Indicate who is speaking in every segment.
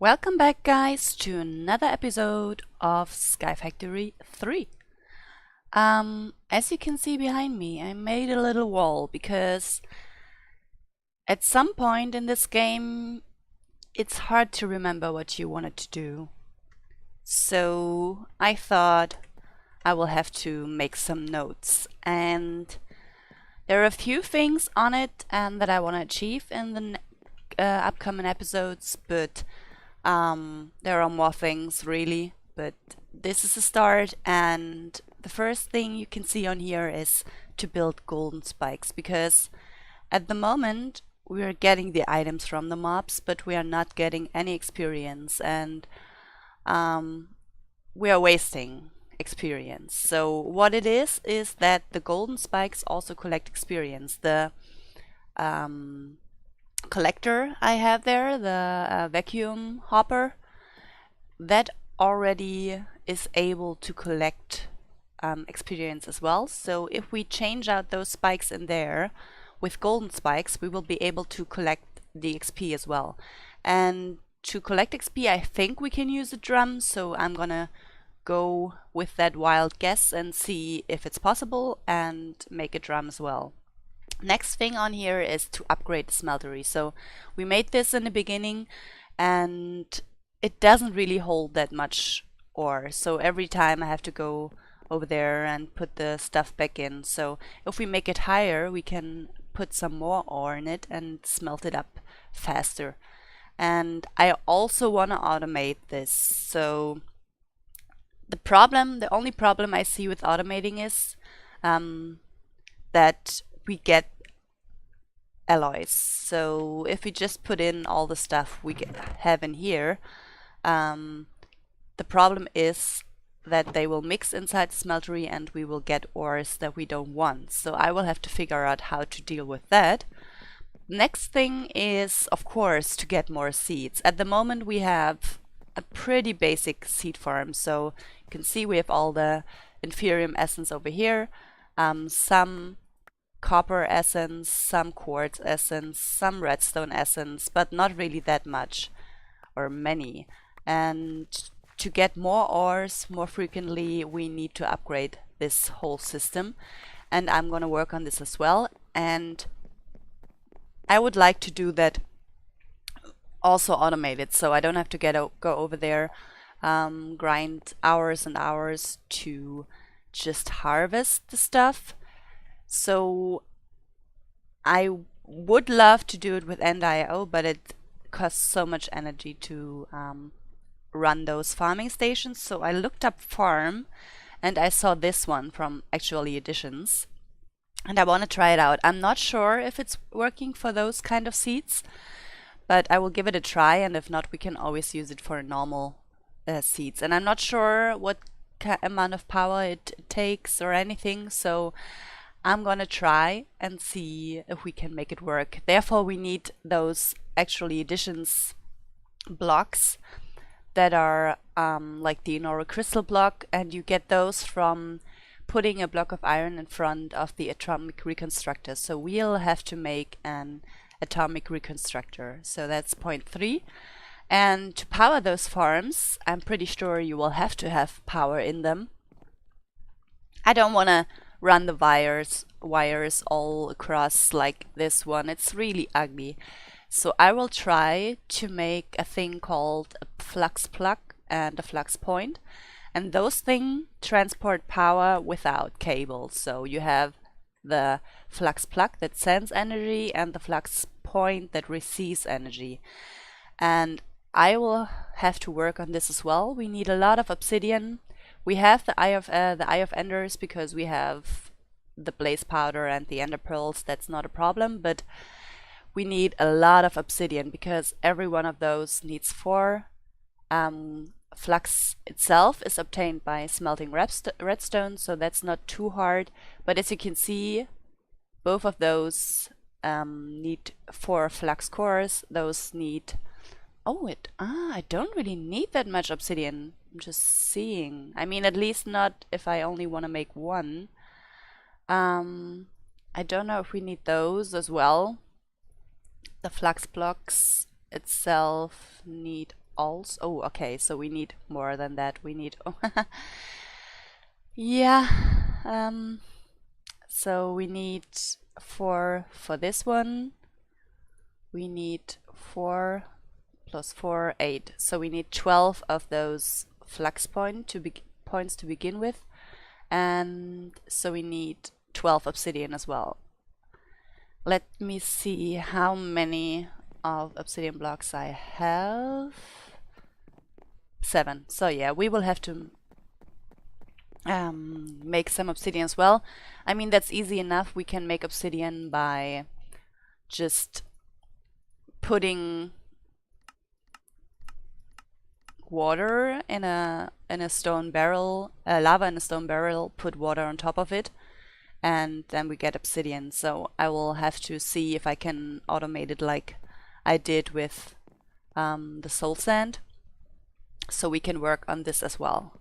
Speaker 1: Welcome back, guys, to another episode of Sky Factory 3. As you can see behind me, I made a little wall because at some point in this game it's hard to remember what you wanted to do. So I thought I will have to make some notes, and there are a few things on it that I want to achieve in the upcoming episodes, but there are more things really, but this is a start. And the first thing you can see on here is to build golden spikes, because at the moment we are getting the items from the mobs, but we are not getting any experience, and we are wasting experience. So what it is that the golden spikes also collect experience. The collector I have there, the vacuum hopper, that already is able to collect experience as well. So if we change out those spikes in there with golden spikes, we will be able to collect the XP as well. And to collect XP, I think we can use a drum, so I'm gonna go with that wild guess and see if it's possible and make a drum as well. Next thing on here is to upgrade the smeltery. So we made this in the beginning and it doesn't really hold that much ore. So every time I have to go over there and put the stuff back in. So if we make it higher, we can put some more ore in it and smelt it up faster. And I also want to automate this. So the only problem I see with automating is that we get alloys. So if we just put in all the stuff we have in here, the problem is that they will mix inside the smeltery and we will get ores that we don't want. So I will have to figure out how to deal with that. Next thing is, of course, to get more seeds. At the moment we have a pretty basic seed farm. So you can see we have all the Inferium essence over here, some copper essence, some quartz essence, some redstone essence, but not really that much or many. And to get more ores more frequently, we need to upgrade this whole system, and I'm gonna work on this as well. And I would like to do that also automated, so I don't have to go over there, grind hours and hours to just harvest the stuff. So I would love to do it with End.io, but it costs so much energy to run those farming stations. So I looked up Farm and I saw this one from Actually Editions, and I want to try it out. I'm not sure if it's working for those kind of seeds, but I will give it a try, and if not, we can always use it for normal seeds. And I'm not sure what amount of power it takes or anything, so I'm gonna try and see if we can make it work. Therefore, we need those Actually Editions blocks that are like the Enora Crystal block, and you get those from putting a block of iron in front of the atomic reconstructor. So we'll have to make an atomic reconstructor. So that's point 3. And to power those farms, I'm pretty sure you will have to have power in them. I don't want to run the wires all across like this one. It's really ugly. So I will try to make a thing called a flux plug and a flux point, and those things transport power without cables. So you have the flux plug that sends energy and the flux point that receives energy, and I will have to work on this as well. We need a lot of obsidian. We have the Eye of Enders because we have the blaze powder and the ender pearls. That's not a problem, but we need a lot of obsidian because every one of those needs 4. Flux itself is obtained by smelting redstone, so that's not too hard. But as you can see, both of those need 4 flux cores. Those need... I don't really need that much obsidian. I'm just seeing. I mean, at least not if I only want to make 1. I don't know if we need those as well. The flux blocks itself need also, oh, okay, so we need more than that. We need, oh, yeah, so we need 4 for this one. We need 4 plus 4, 8. So we need 12 of those flux points to begin with. And so we need 12 obsidian as well. Let me see how many of obsidian blocks I have. 7. So yeah, we will have to make some obsidian as well. I mean, that's easy enough. We can make obsidian by just putting water in a stone barrel, lava in a stone barrel, put water on top of it, and then we get obsidian. So I will have to see if I can automate it like I did with the soul sand, so we can work on this as well.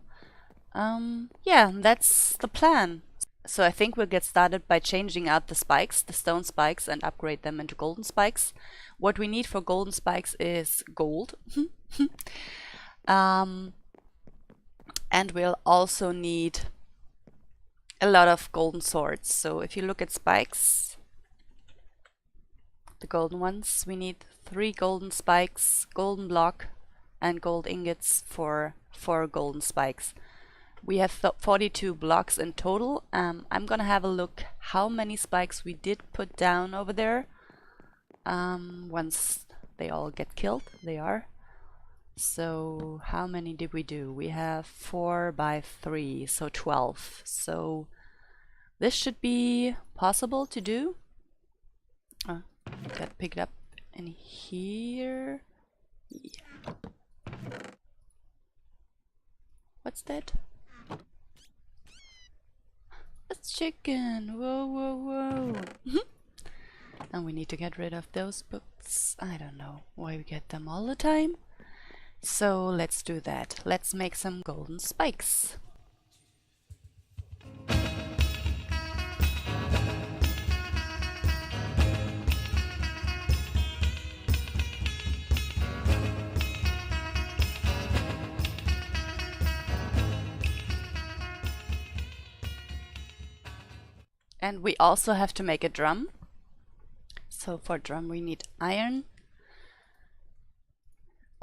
Speaker 1: Yeah, that's the plan. So I think we'll get started by changing out the spikes, the stone spikes, and upgrade them into golden spikes. What we need for golden spikes is gold. And we'll also need a lot of golden swords. So if you look at spikes, the golden ones, we need 3 golden spikes, golden block, and gold ingots for 4 golden spikes. We have 42 blocks in total. I'm gonna have a look how many spikes we did put down over there. Once they all get killed, they are. So how many did we do? We have 4 by 3, so 12. So this should be possible to do. Got picked up in here. Yeah. What's that? It's chicken. Whoa, whoa, whoa. And we need to get rid of those books. I don't know why we get them all the time. So let's do that. Let's make some golden spikes. And we also have to make a drum. So for drum we need iron.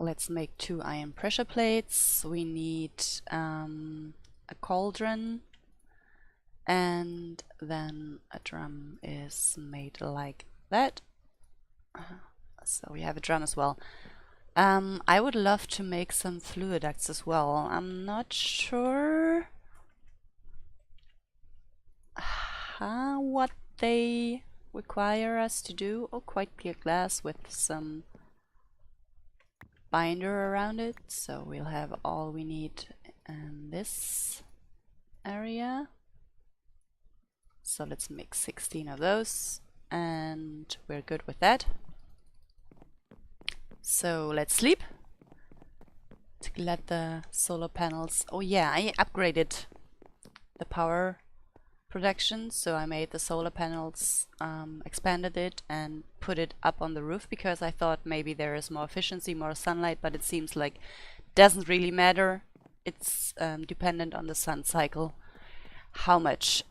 Speaker 1: Let's make 2 iron pressure plates. We need a cauldron, and then a drum is made like that. So we have a drum as well. I would love to make some fluid ducts as well. I'm not sure what they require us to do. Oh, quite clear glass with some binder around it, so we'll have all we need in this area. So let's make 16 of those, and we're good with that. So let's sleep to let the solar panels. Oh yeah, I upgraded the power production, so I made the solar panels, expanded it and put it up on the roof because I thought maybe there is more efficiency, more sunlight, but it seems like doesn't really matter. It's dependent on the sun cycle how much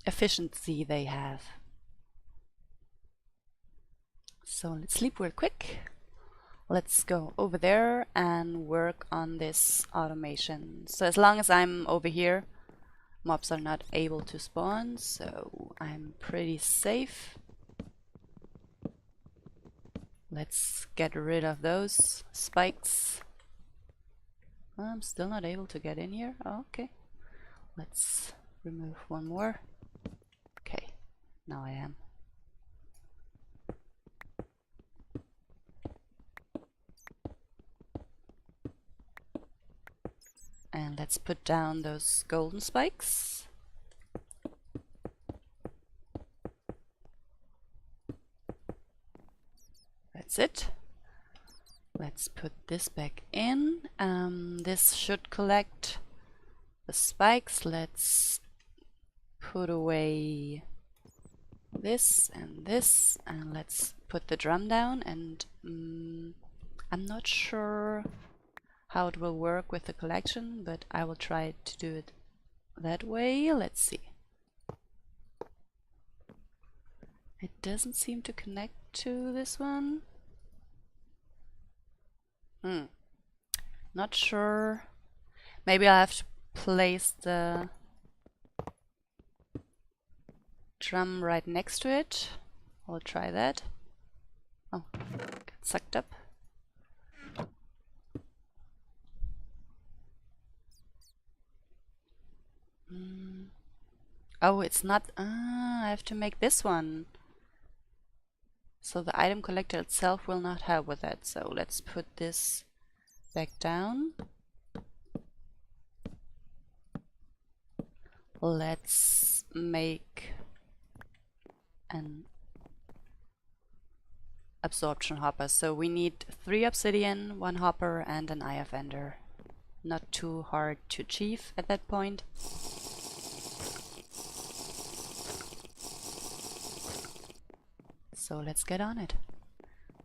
Speaker 1: efficiency they have. So let's sleep real quick. Let's go over there and work on this automation. So as long as I'm over here, mobs are not able to spawn, so I'm pretty safe. Let's get rid of those spikes. I'm still not able to get in here. Oh, okay. Let's remove one more. Okay, now I am. And let's put down those golden spikes. That's it. Let's put this back in. This should collect the spikes. Let's put away this, and let's put the drum down. And I'm not sure how it will work with the collection, but I will try to do it that way. Let's see. It doesn't seem to connect to this one. Not sure. Maybe I have to place the drum right next to it. I'll try that. Oh, got sucked up. Oh, it's not. I have to make this one. So the item collector itself will not help with that. So let's put this back down. Let's make an absorption hopper. So we need 3 obsidian, 1 hopper, and an eye of ender. Not too hard to achieve at that point. So let's get on it.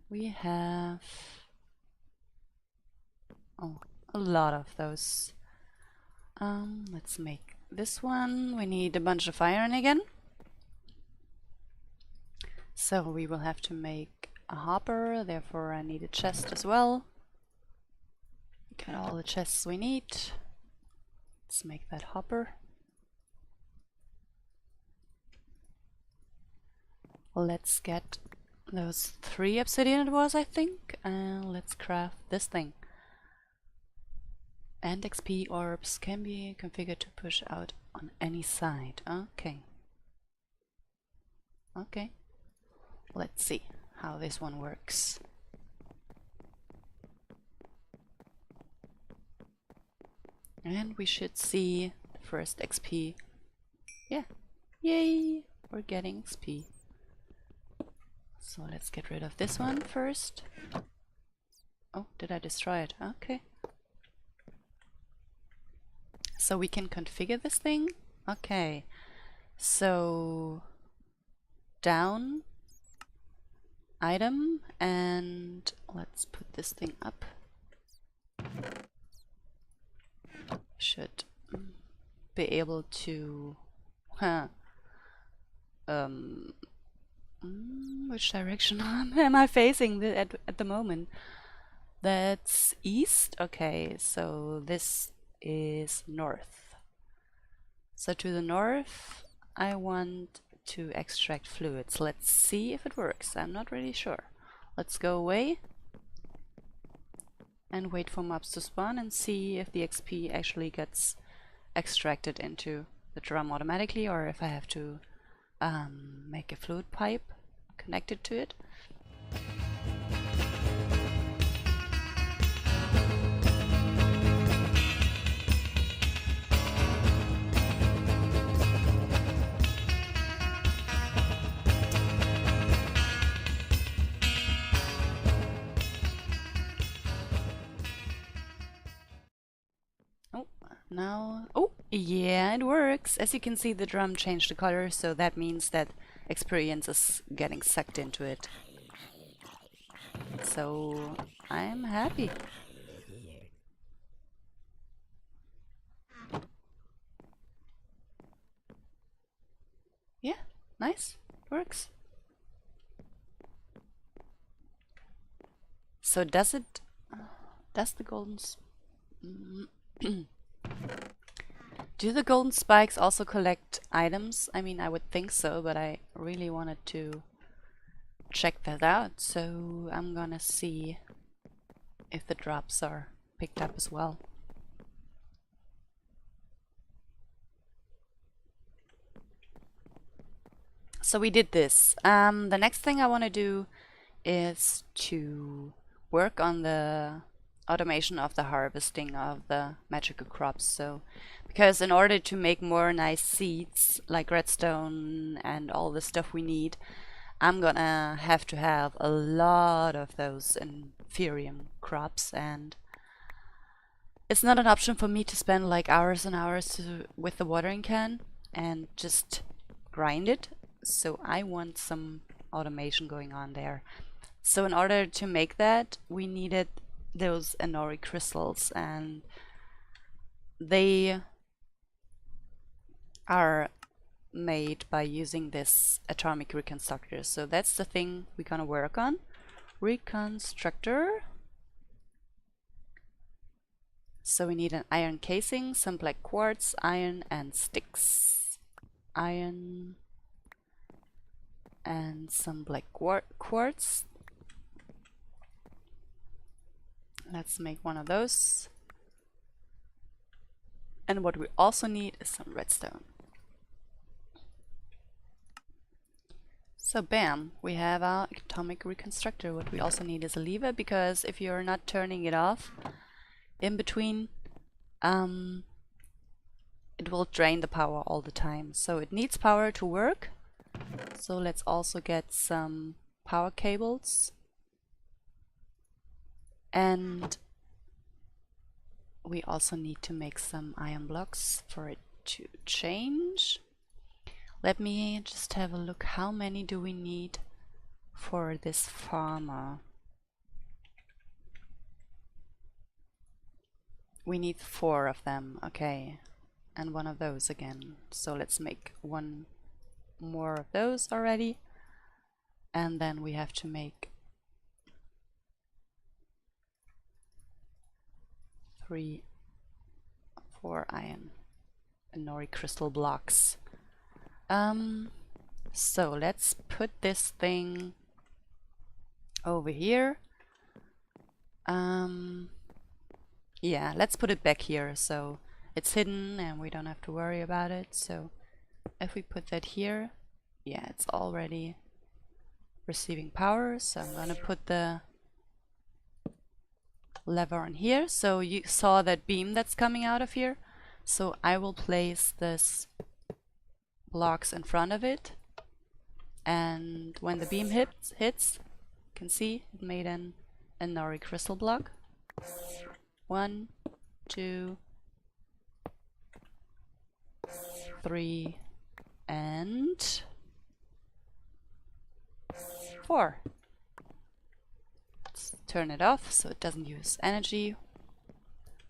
Speaker 1: We have a lot of those. Let's make this one. We need a bunch of iron again. So we will have to make a hopper, therefore I need a chest as well. Got all the chests we need. Let's make that hopper. Let's get those 3 obsidian it was, I think, and let's craft this thing. And XP orbs can be configured to push out on any side. Okay. Okay. Let's see how this one works. And we should see the first XP. Yeah. Yay! We're getting XP. So let's get rid of this one first. Oh, did I destroy it? Okay. So we can configure this thing? Okay. So down, item, and let's put this thing up. Should be able to which direction am I facing at the moment? That's east. Okay, so this is north. So to the north I want to extract fluids. Let's see if it works. I'm not really sure. Let's go away and wait for mobs to spawn and see if the XP actually gets extracted into the drum automatically, or if I have to make a fluid pipe connected to it. Now, oh, yeah, it works. As you can see, the drum changed the color, so that means that experience is getting sucked into it. So, I'm happy. Yeah, nice. It works. So does the golden do the golden spikes also collect items? I mean, I would think so, but I really wanted to check that out, so I'm gonna see if the drops are picked up as well. So we did this. The next thing I want to do is to work on the automation of the harvesting of the magical crops. So because in order to make more nice seeds like redstone and all the stuff we need, I'm gonna have to have a lot of those inferium crops, and it's not an option for me to spend like hours and hours with the watering can and just grind it. So I want some automation going on there. So in order to make that, we needed those Inori crystals, and they are made by using this atomic reconstructor. So that's the thing we're gonna work on. Reconstructor. So we need an iron casing, some black quartz, iron, and sticks. Iron and some black quartz. Let's make one of those. And what we also need is some redstone. So bam, we have our atomic reconstructor. What we also need is a lever, because if you're not turning it off in between, it will drain the power all the time. So it needs power to work. So let's also get some power cables. And we also need to make some iron blocks for it to change. Let me just have a look. How many do we need for this farmer? We need 4 of them, okay. And one of those again. So let's make one more of those already. And then we have to make 3, 4 iron Inori crystal blocks. So let's put this thing over here. Yeah, let's put it back here so it's hidden and we don't have to worry about it. So if we put that here, yeah, it's already receiving power. So I'm gonna put the lever on here. So you saw that beam that's coming out of here. So I will place this blocks in front of it, and when the beam hits, you can see it made an Inori crystal block. 1, 2, 3, and 4. Let's turn it off so it doesn't use energy.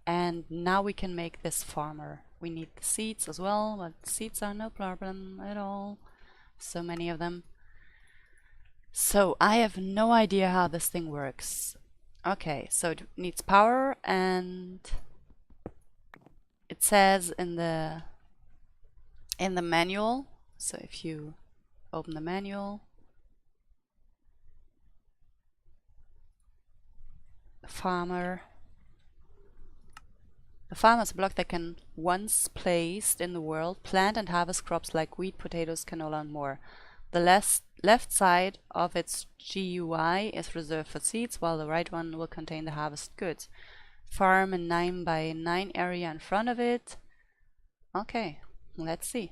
Speaker 1: And now we can make this farmer. We need the seeds as well, but seeds are no problem at all. So many of them. So I have no idea how this thing works. Okay, so it needs power, and it says in the manual. So if you open the manual, the farmer. The farmer is a block that can, once placed in the world, plant and harvest crops like wheat, potatoes, canola, and more. The left side of its GUI is reserved for seeds, while the right one will contain the harvest goods. Farm a 9 by 9 area in front of it. Okay, let's see.